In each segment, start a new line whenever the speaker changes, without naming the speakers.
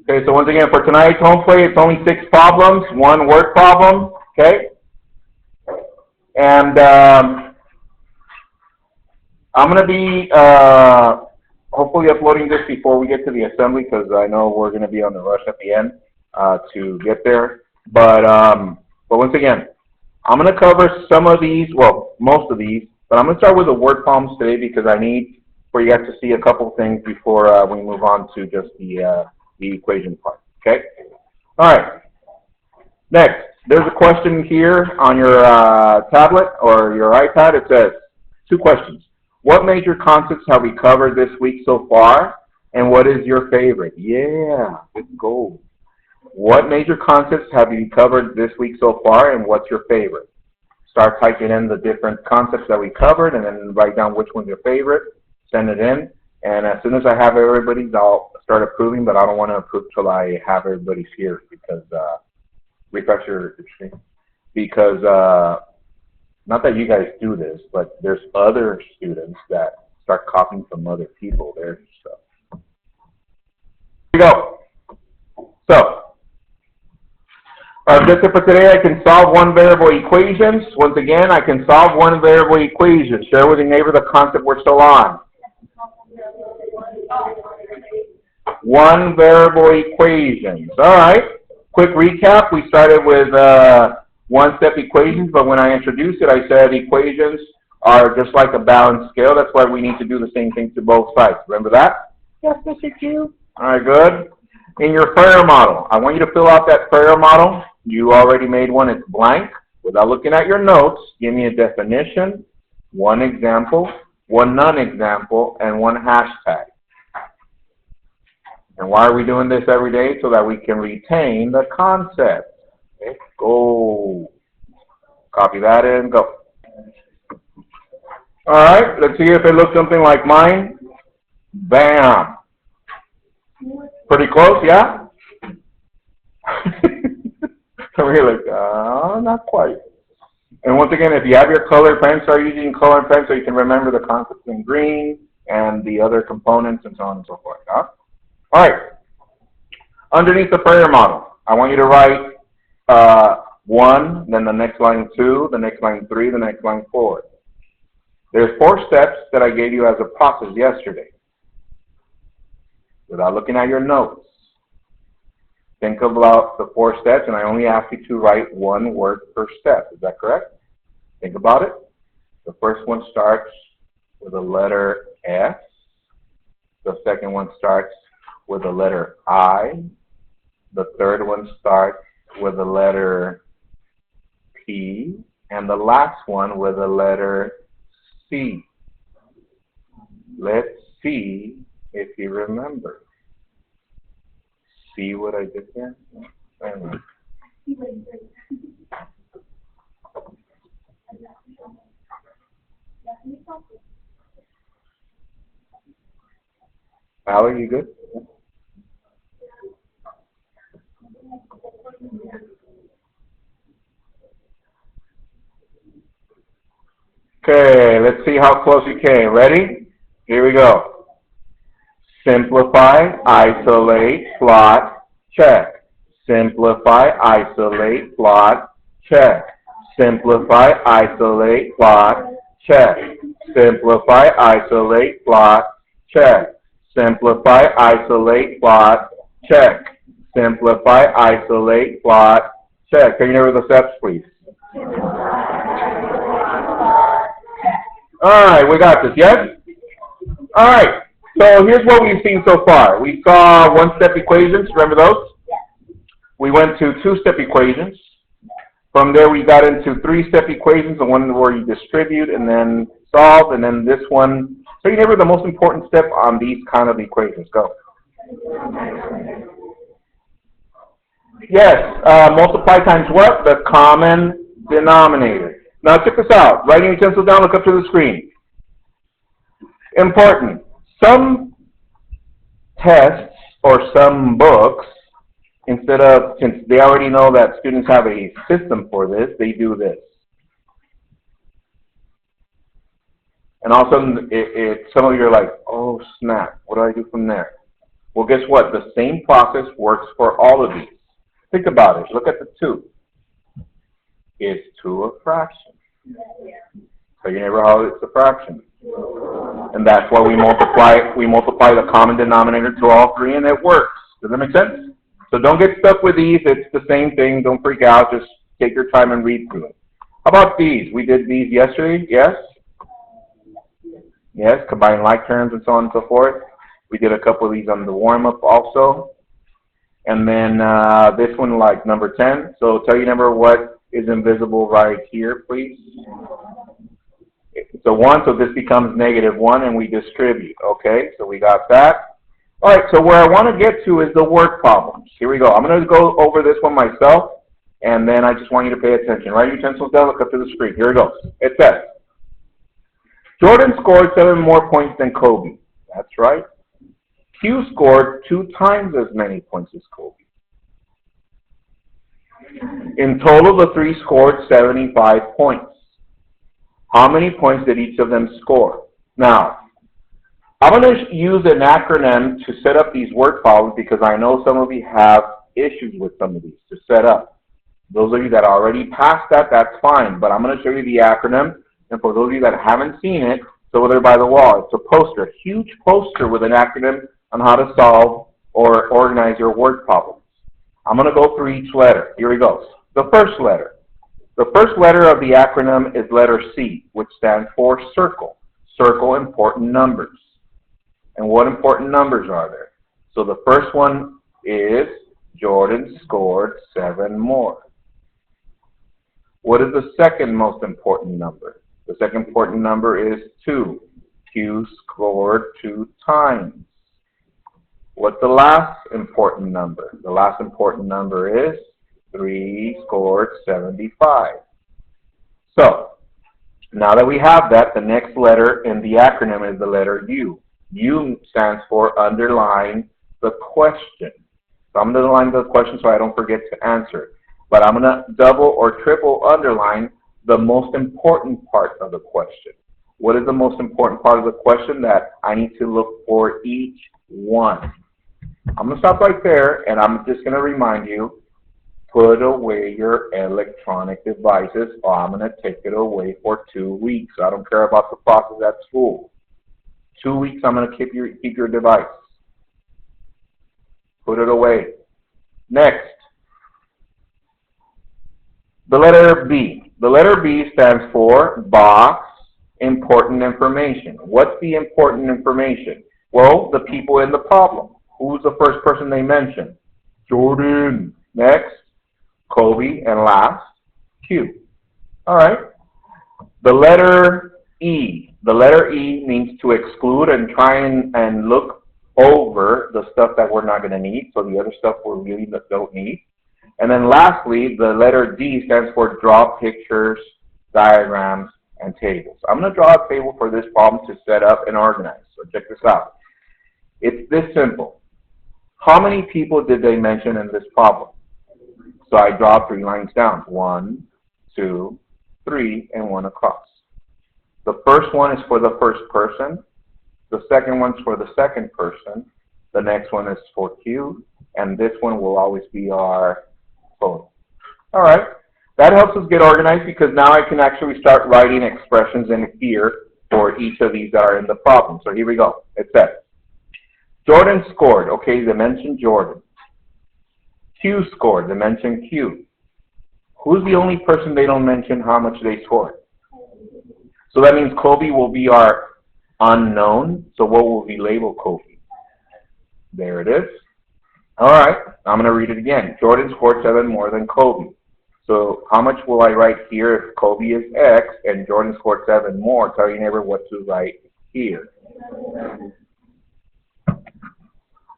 Okay, so once again, for tonight's home play, it's only 6 problems, 1 word problem, okay? And I'm going to be hopefully uploading this before we get to the assembly, because I know we're going to be on the rush at the end to get there. But once again, I'm going to cover some of these, well, most of these, but I'm going to start with the word problems today because I need for you guys to see a couple things before we move on to just the equation part, okay? All right. Next, there's a question here on your tablet or your iPad. It says, 2 questions. What major concepts have we covered this week so far, and what is your favorite? Yeah, good goal. What major concepts have you covered this week so far, and what's your favorite? Start typing in the different concepts that we covered, and then write down which one's your favorite. Send it in, and as soon as I have everybody's, I'll start approving, but I don't want to approve till I have everybody's here because, refresh your screen, because, not that you guys do this, but there's other students that start copying from other people there. So, here we go. So, our objective for today, I can solve 1 variable equations. Once again, I can solve 1 variable equation. Share with your neighbor the concept we're still on. 1 variable equations. All right. Quick recap. We started with 1-step equations, but when I introduced it, I said equations are just like a balanced scale. That's why we need to do the same thing to both sides. Remember that? Yes, Mr. Q. All right, good. In your Ferrier model, I want you to fill out that Ferrier model. You already made one. It's blank. Without looking at your notes, give me a definition, 1 example, 1 non-example, and 1 hashtag. And why are we doing this every day? So that we can retain the concept. Okay, go. Copy that in, go. All right, let's see if it looks something like mine. Bam. Pretty close, yeah? So we're like, not quite. And once again, if you have your colored pen, start using colored pen so you can remember the concepts in green and the other components and so on and so forth. Huh? All right. Underneath the Ferrier model, I want you to write 1, then the next line 2, the next line 3, the next line 4. There's 4 steps that I gave you as a process yesterday. Without looking at your notes, think about the 4 steps, and I only ask you to write 1 word per step. Is that correct? Think about it. The first one starts with the letter S. The second one starts with the letter I. The third one starts with the letter P. And the last one with the letter C. Let's see if you remember. See what I did there? Allie, you good? Okay, let's see how close you came. Ready? Here we go. Simplify, isolate, plot, check. Simplify, isolate, plot, check. Simplify, isolate, plot, check. Simplify, isolate, plot, check. Simplify, isolate, plot, check. Simplify, isolate, plot, check. Can you remember the steps, please? All right, we got this, yes? All right, so here's what we've seen so far. We saw 1-step equations, remember those? We went to 2-step equations. From there, we got into 3-step equations, the one where you distribute and then solve, and then this one. So you remember the most important step on these kind of equations. Go. Yes, multiply times what? The common denominator. Now check this out. Writing utensil down, look up to the screen. Important. Some tests or some books, instead of, since they already know that students have a system for this, they do this. And all of a sudden, some of you are like, oh snap, what do I do from there? Well, guess what? The same process works for all of these. Think about it. Look at the 2. Is 2 a fraction? So you never how it's a fraction. And that's why we multiply the common denominator to all 3, and it works. Does that make sense? So don't get stuck with these. It's the same thing. Don't freak out. Just take your time and read through it. How about these? We did these yesterday, yes? Yes, combine like terms and so on and so forth. We did a couple of these on the warm-up also. And then this one, like number 10. So tell your number what is invisible right here, please. So 1, so this becomes -1, and we distribute. Okay, so we got that. All right, so where I want to get to is the word problems. Here we go. I'm going to go over this one myself, and then I just want you to pay attention. Write your utensils down, look up to the screen. Here it goes. It says, Jordan scored 7 more points than Kobe. That's right. Q scored 2 times as many points as Kobe. In total, the 3 scored 75 points. How many points did each of them score? Now, I'm going to use an acronym to set up these word problems because I know some of you have issues with some of these to set up. Those of you that already passed that, that's fine. But I'm going to show you the acronym. And for those of you that haven't seen it, it's over there by the wall. It's a poster, a huge poster with an acronym on how to solve or organize your word problems. I'm going to go through each letter. Here we go. The first letter. The first letter of the acronym is letter C, which stands for circle. Circle important numbers. And what important numbers are there? So the first one is Jordan scored 7 more. What is the second most important number? The second important number is 2. Q scored 2 times. What's the last important number? The last important number is 3 scored 75. So, now that we have that, the next letter in the acronym is the letter U. U stands for underline the question. So I'm going to underline the question so I don't forget to answer it. But I'm going to double or triple underline the most important part of the question. What is the most important part of the question that I need to look for each one? I'm going to stop right there, and I'm just going to remind you, put away your electronic devices, or I'm going to take it away for 2 weeks. I don't care about the process at school. 2 weeks, I'm going to keep your device. Put it away. Next, the letter B. The letter B stands for box important information. What's the important information? Well, the people in the problem. Who's the first person they mention? Jordan. Next, Kobe. And last, Q. All right. The letter E. The letter E means to exclude and try and look over the stuff that we're not going to need. So the other stuff we really don't need. And then lastly, the letter D stands for draw pictures, diagrams, and tables. I'm going to draw a table for this problem to set up and organize. So check this out. It's this simple. How many people did they mention in this problem? So I draw 3 lines down. 1, 2, 3, and 1 across. The first one is for the first person. The second one's for the second person. The next one is for Q. And this one will always be our total. All right. That helps us get organized because now I can actually start writing expressions in here for each of these that are in the problem. So here we go. It says, Jordan scored. Okay, they mentioned Jordan. Q scored. They mentioned Q. Who's the only person they don't mention how much they scored? So that means Kobe will be our unknown. So what will we label Kobe? There it is. All right, I'm going to read it again. Jordan scored 7 more than Kobe. So how much will I write here if Kobe is X and Jordan scored 7 more? Tell your neighbor what to write here.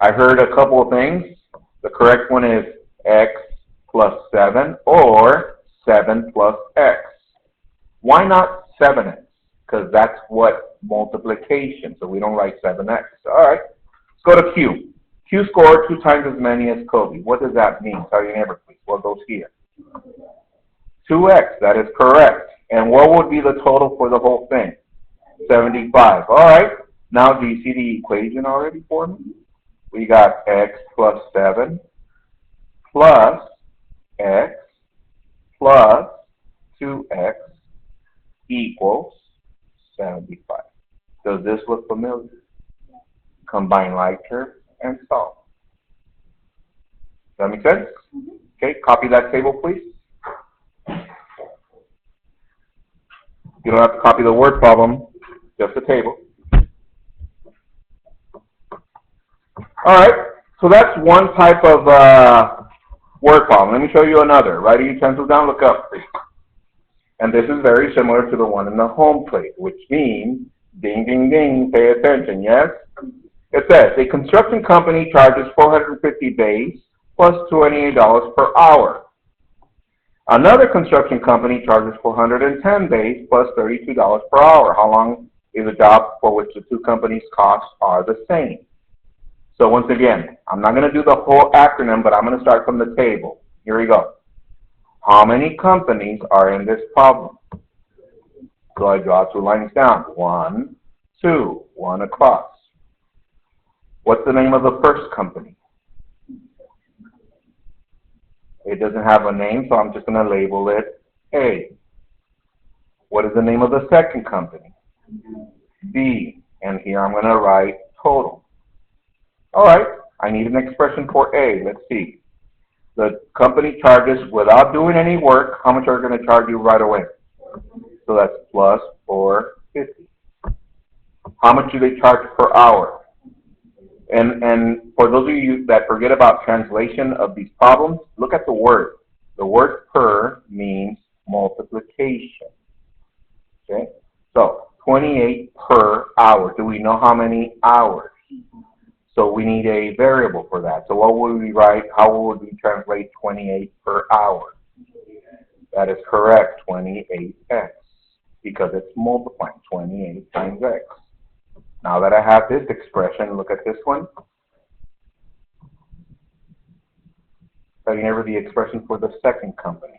I heard a couple of things. The correct one is X plus 7 or 7 plus X. Why not 7X? Because that's what multiplication. So we don't write 7X. All right, let's go to Q. Q scored 2 times as many as Kobe. What does that mean? Tell your neighbor, please. What goes here? 2X. That is correct. And what would be the total for the whole thing? 75. All right. Now, do you see the equation already for me? we got x plus 7 plus x plus 2x equals 75. Does this look familiar? Combine like terms and solve. Does that make sense? Okay, copy that table, please. You don't have to copy the word problem, just the table. All right, so that's one type of word problem. Let me show you another. Write your utensils down, look up, please. And this is very similar to the one in the home plate, which means, ding, ding, ding, pay attention, yes? It says, a construction company charges 450 base plus $28 per hour. Another construction company charges 410 base plus $32 per hour. How long is a job for which the two companies' costs are the same? So once again, I'm not going to do the whole acronym, but I'm going to start from the table. Here we go. How many companies are in this problem? So I draw 2 lines down. 1, 2, 1 across. What's the name of the first company? It doesn't have a name, so I'm just going to label it A. What is the name of the second company? B. And here I'm going to write total. All right, I need an expression for A. Let's see. The company charges, without doing any work, how much are they going to charge you right away? So that's plus 450. How much do they charge per hour? And for those of you that forget about translation of these problems, look at the word. The word per means multiplication. Okay? So 28 per hour. Do we know how many hours? So we need a variable for that. So what would we write? How would we translate 28 per hour? That is correct, 28x, because it's multiplying 28 times x. Now that I have this expression, look at this one. Writing over the expression for the second company.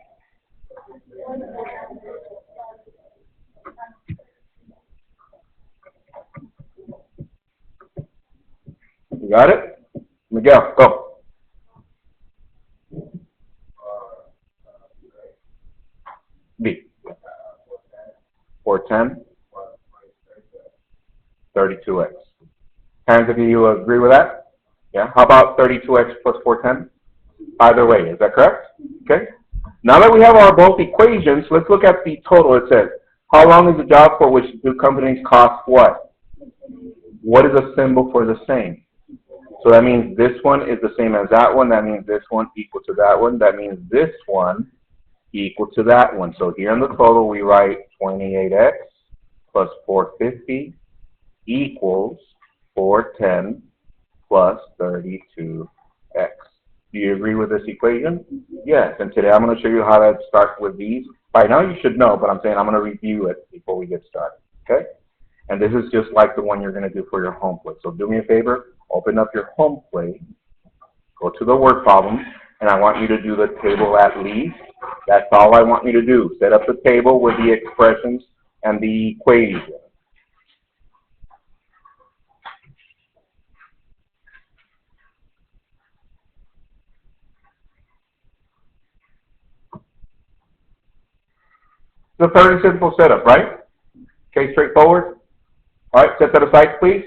You got it? Miguel, go. B. 410. 32x. Hands, if you agree with that? Yeah. How about 32x plus 410? Either way, is that correct? Okay. Now that we have our both equations, let's look at the total. It says, how long is the job for which the two companies cost what? What is a symbol for the same? So that means this one is the same as that one. That means this one equal to that one. That means this one equal to that one. So here in the total, we write 28x plus 450 equals 410 plus 32x. Do you agree with this equation? Yes. And today I'm going to show you how to start with these. By now you should know, but I'm saying I'm going to review it before we get started. Okay? And this is just like the one you're going to do for your home plate. So do me a favor. Open up your home plate, go to the word problem, and I want you to do the table at least. That's all I want you to do. Set up the table with the expressions and the equation. It's a fairly simple setup, right? Okay, straightforward. All right, set that aside, please.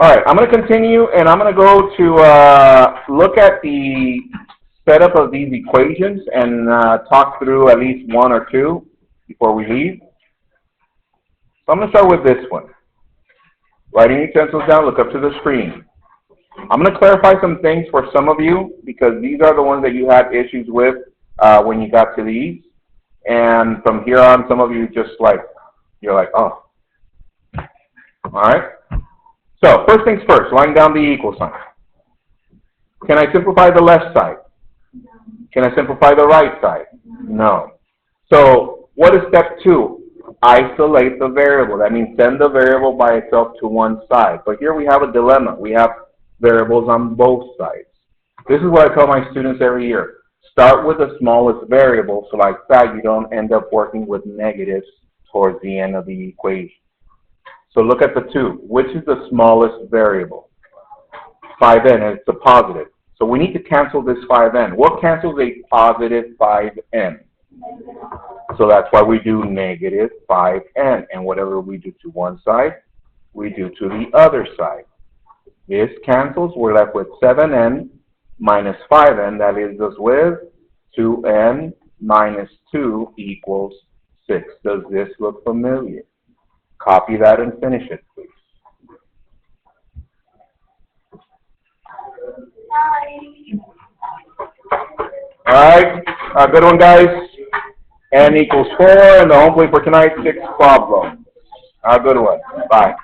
All right, I'm going to continue, and I'm going to go to look at the setup of these equations and talk through at least one or two before we leave. So I'm going to start with this one. Writing utensils down, look up to the screen. I'm going to clarify some things for some of you because these are the ones that you had issues with when you got to these. And from here on, some of you just like, you're like, oh. All right. So first things first, line down the equal sign. Can I simplify the left side? Can I simplify the right side? No. So what is step 2? Isolate the variable. That means send the variable by itself to one side. But here we have a dilemma. We have variables on both sides. This is what I tell my students every year. Start with the smallest variable, so like that you don't end up working with negatives towards the end of the equation. So look at the 2. Which is the smallest variable? 5n, and it's a positive. So we need to cancel this 5n. What cancels a positive 5n? So that's why we do negative 5n. And whatever we do to one side, we do to the other side. This cancels. We're left with 7n minus 5n. That leaves us with 2n minus 2 equals 6. Does this look familiar? Copy that and finish it, please. All right, good one, guys. N equals 4, and the hopefully for tonight, 6 problem. Good one. Bye.